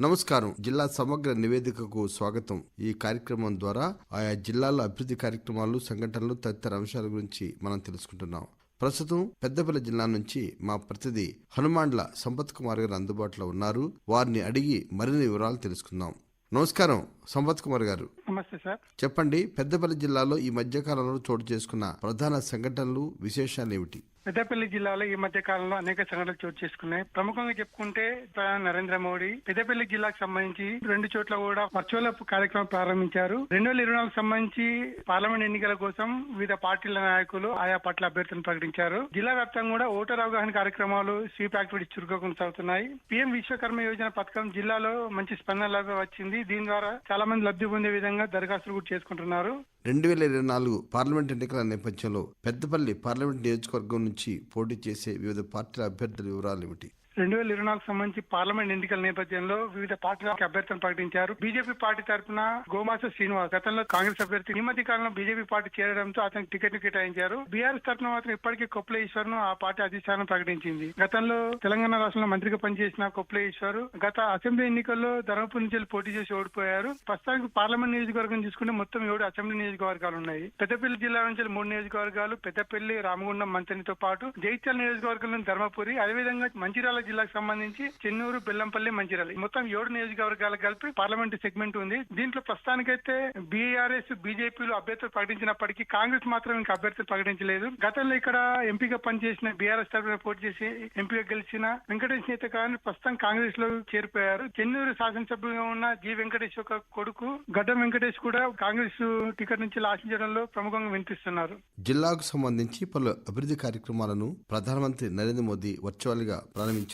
నమస్కారం. జిల్లా సమగ్ర నివేదికకు స్వాగతం. ఈ కార్యక్రమం ద్వారా ఆయా జిల్లాల అభివృద్ధి కార్యక్రమాలు, సంఘటనలు తదితర అంశాల గురించి మనం తెలుసుకుంటున్నాం. ప్రస్తుతం పెద్దపల్లి జిల్లా నుంచి మా ప్రతినిధి హనుమాండ్ల సంపత్ కుమార్ గారు అందుబాటులో ఉన్నారు. వారిని అడిగి మరిన్ని వివరాలు తెలుసుకుందాం. నమస్కారం సంపత్ కుమార్ గారు. నమస్తే సార్. చెప్పండి, పెద్దపల్లి జిల్లాలో ఈ మధ్య కాలంలో చోటు చేసుకున్న ప్రధాన సంఘటనలు, విశేషాలు ఏమిటి? పెద్దపల్లి జిల్లాలో ఈ మధ్య కాలంలో అనేక సంఘటనలు చోటు చేసుకున్నాయి. ప్రముఖంగా చెప్పుకుంటే ప్రధాని నరేంద్ర మోడీ పెద్దపల్లి జిల్లాకు సంబంధించి 2 చోట్ల కూడా వర్చువల్ కార్యక్రమం ప్రారంభించారు. 2024 సంబంధించి పార్లమెంట్ ఎన్నికల కోసం వివిధ పార్టీల నాయకులు ఆయా పార్టీల అభ్యర్థులను ప్రకటించారు. జిల్లా వ్యాప్తంగా కూడా ఓటర్ అవగాహన కార్యక్రమాలు, స్వీప్ యాక్టివిటీస్ చురుగ్గా కొనసాగుతున్నాయి. పీఎం విశ్వకర్మ యోజన పథకం జిల్లాలో మంచి స్పందనలాగా వచ్చింది. దీని ద్వారా చాలా మంది లబ్ధి పొందే విధంగా దరఖాస్తులు కూడా చేసుకుంటున్నారు. 2024 పార్లమెంట్ ఎన్నికల నేపథ్యంలో పెద్దపల్లి పార్లమెంట్ నియోజకవర్గం నుంచి పోటీ చేసే వివిధ పార్టీల అభ్యర్థుల వివరాలు ఏమిటి? 2024 సంబంధించి పార్లమెంట్ ఎన్నికల నేపథ్యంలో వివిధ పార్టీలకు అభ్యర్థులను ప్రకటించారు. బీజేపీ పార్టీ తరఫున గోమాస శ్రీనివాస్ గతంలో కాంగ్రెస్ అభ్యర్థి, ఈ మధ్య కాలంలో బీజేపీ పార్టీ చేరడంతో అతనికి టికెట్ కేటాయించారు. బీఆర్ఎస్ తరఫున మాత్రం ఇప్పటికీ కొప్పుల ఈశ్వర్ ను ఆ పార్టీ అధిష్టానం ప్రకటించింది. గతంలో తెలంగాణ రాష్ట్రంలో మంత్రిగా పనిచేసిన కొప్పుల ఈశ్వర్ గత అసెంబ్లీ ఎన్నికల్లో ధర్మపురి నుంచి పోటీ చేసి ఓడిపోయారు. ప్రస్తుతానికి పార్లమెంట్ నియోజకవర్గం చూసుకుంటే మొత్తం 7 అసెంబ్లీ నియోజకవర్గాలు ఉన్నాయి. పెద్దపల్లి జిల్లా నుంచి 3 నియోజకవర్గాలు, పెద్దపల్లి, రామగుండం, మంతనితో పాటు జైత్యాల నియోజకవర్గంలోని ధర్మపురి, అదేవిధంగా మంచిర్యాల జిల్లాకు సంబంధించి చెన్నూరు, బెల్లంపల్లి, మంచిర్యాల మొత్తం 7 నియోజకవర్గాలు కలిపి పార్లమెంటు సెగ్మెంట్ ఉంది. దీంట్లో ప్రస్తుతానికైతే బీఆర్ఎస్, బీజేపీలు అభ్యర్థులు ప్రకటించినప్పటికీ కాంగ్రెస్ మాత్రం ఇంకా అభ్యర్థులు ప్రకటించలేదు. గతంలో ఇక్కడ ఎంపీగా పనిచేసిన బీఆర్ఎస్ తరఫున పోటీ చేసి ఎంపీగా గెలిచిన వెంకటేష్ నేత కానీ ప్రస్తుతం కాంగ్రెస్ లో చేరిపోయారు. చెన్నూరు శాసనసభ్యులుగా ఉన్న జి వెంకటేష్ యొక్క కొడుకు గడ్డం వెంకటేష్ కూడా కాంగ్రెస్ టికెట్ నుంచి ఆశించడంలో ప్రముఖంగా వినిపిస్తున్నారు. జిల్లాకు సంబంధించి పలు అభివృద్ధి కార్యక్రమాలను ప్రధానమంత్రి నరేంద్ర మోదీ వర్చువల్ గా ప్రారంభించారు.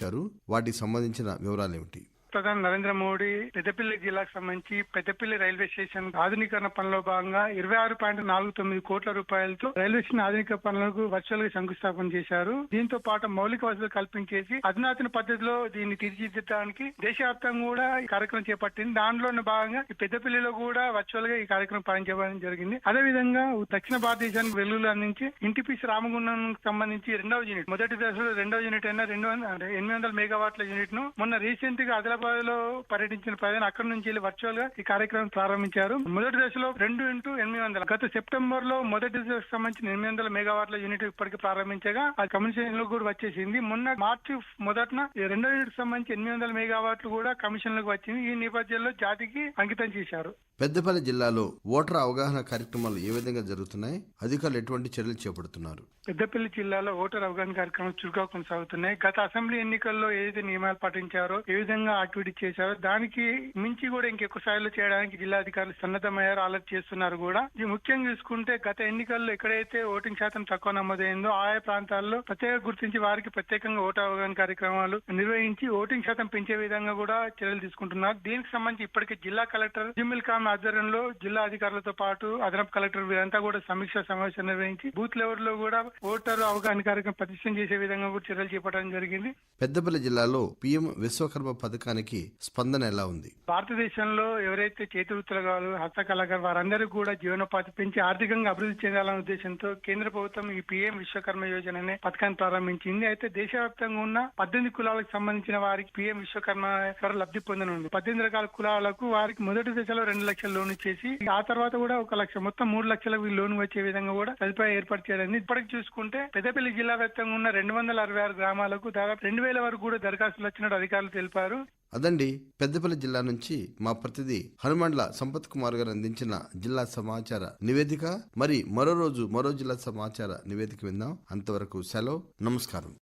వాటికి సంబంధించిన వివరాలు ఏమిటి? ప్రధాని నరేంద్ర మోడీ పెద్దపల్లి జిల్లాకు సంబంధించి పెద్దపల్లి రైల్వే స్టేషన్ ఆధునీకరణ పనిలో భాగంగా 26.49 కోట్ల రూపాయలతో రైల్వే స్టేషన్ ఆధునిక పనులకు వర్చువల్ గా శంకుస్థాపన చేశారు. దీంతో పాటు మౌలిక వసతులు కల్పించేసి అధునాతన పద్ధతిలో దీన్ని తీర్చిదిద్దడానికి దేశవ్యాప్తంగా కూడా ఈ కార్యక్రమం చేపట్టింది. దానిలోని భాగంగా ఈ పెద్దపల్లిలో కూడా వర్చువల్ గా ఈ కార్యక్రమం ప్రారంభించడం జరిగింది. అదేవిధంగా దక్షిణ భారతదేశానికి వెల్లుల్లి అందించి ఇంటిపీస్ రామగుండం సంబంధించి 2వ యూనిట్, మొదటి దశలో 2వ యూనిట్ అయిన 800 మెగావాట్ల యూనిట్ ను మొన్న రీసెంట్ గా ఆదిలాబాద్ లో పర్యటించిన ప్రధాని అక్కడి నుంచి వర్చువల్ గా ఈ కార్యక్రమం ప్రారంభించారు. మొదటి దశలో 2x800 గత సెప్టెంబర్ లో మొదటి దశకు సంబంధించిన 800 మెగావాట్ల యూనిట్ ఇప్పటికి ప్రారంభించగా అది కమిషన్ లో కూడా వచ్చేసింది. మొన్న మార్చి మొదటిన 2వ యూనిట్ సంబంధించి 800 మెగావాట్లు కూడా కమిషన్ లోకి వచ్చింది. ఈ నేపథ్యంలో జాతికి అంకితం చేశారు. పెద్దపల్లి జిల్లాలో ఓటర్ అవగాహన కార్యక్రమాలు ఏ విధంగా జరుగుతున్నాయి? అధికారులు ఎటువంటి చర్యలు చేపడుతున్నారు? పెద్దపల్లి జిల్లాలో ఓటర్ అవగాహన కార్యక్రమాలు చురుగ్గా కొనసాగుతున్నాయి. గత అసెంబ్లీ ఎన్నికల్లో ఏదైతే నియమాలు పాటించారో, ఏ విధంగా యాక్టివిటీ చేశారో దానికి మించి కూడా ఇంకెక్కువ స్థాయిలో చేయడానికి జిల్లా అధికారులు సన్నద్ధమయ్యారు, అలర్ట్ చేస్తున్నారు కూడా. ఇది ముఖ్యంగా చూసుకుంటే గత ఎన్నికల్లో ఎక్కడైతే ఓటింగ్ శాతం తక్కువ నమోదైందో ఆయా ప్రాంతాల్లో ప్రత్యేక గుర్తించి వారికి ప్రత్యేకంగా ఓటర్ అవగాహన కార్యక్రమాలు నిర్వహించి ఓటింగ్ శాతం పెంచే విధంగా కూడా చర్యలు తీసుకుంటున్నారు. దీనికి సంబంధించి ఇప్పటికే జిల్లా కలెక్టర్ జిమ్మిల్ ఖాన్ ఆధ్వర్యంలో జిల్లా అధికారులతో పాటు అదనపు కలెక్టర్ వీరంతా కూడా సమీక్ష సమావేశం నిర్వహించి బూత్ లెవెల్ లో కూడా ఓటర్ అవగాహన కార్యక్రమం ప్రతిష్టం చేసే విధంగా కూడా చర్యలు చేపట్టడం జరిగింది. పెద్దపల్లి జిల్లాలో పీఎం విశ్వకర్మ పథకానికి స్పందన ఎలా ఉంది? భారతదేశంలో ఎవరైతే చేతి వృత్తులు కావాలి, హస్తకళాకారు వారందరూ కూడా జీవనోపాధి పెంచి ఆర్థికంగా అభివృద్ధి చెందాలనే ఉద్దేశంతో కేంద్ర ప్రభుత్వం ఈ పీఎం విశ్వకర్మ యోజన అనే పథకాన్ని ప్రారంభించింది. అయితే దేశవ్యాప్తంగా ఉన్న 18 కులాలకు సంబంధించిన వారికి పీఎం విశ్వకర్మ ద్వారా లబ్ధి పొందనుంది. 18 రకాల కులాలకు వారికి మొదటి దశలో 2 లక్షల లోన్ ఇచ్చేసి ఆ తర్వాత కూడా 1 లక్ష, మొత్తం 3 లక్షలకు లోన్ వచ్చే విధంగా కూడా సదుపాయం ఏర్పాటు చేయడం. ఇప్పటికి చూసుకుంటే పెద్దపల్లి జిల్లా వ్యాప్తంగా ఉన్న 266 గ్రామాలకు దాదాపు 2000 వరకు కూడా దరఖాస్తులు వచ్చినట్టు అధికారులు తెలిపారు. అదండి, పెద్దపల్లి జిల్లా నుంచి మా ప్రతినిధి హనుమాండ్ల సంపత్ కుమార్ గారు అందించిన జిల్లా సమాచార నివేదిక. మరి మరో రోజు మరో జిల్లా సమాచార నివేదిక విందాం. అంతవరకు సెలవు, నమస్కారం.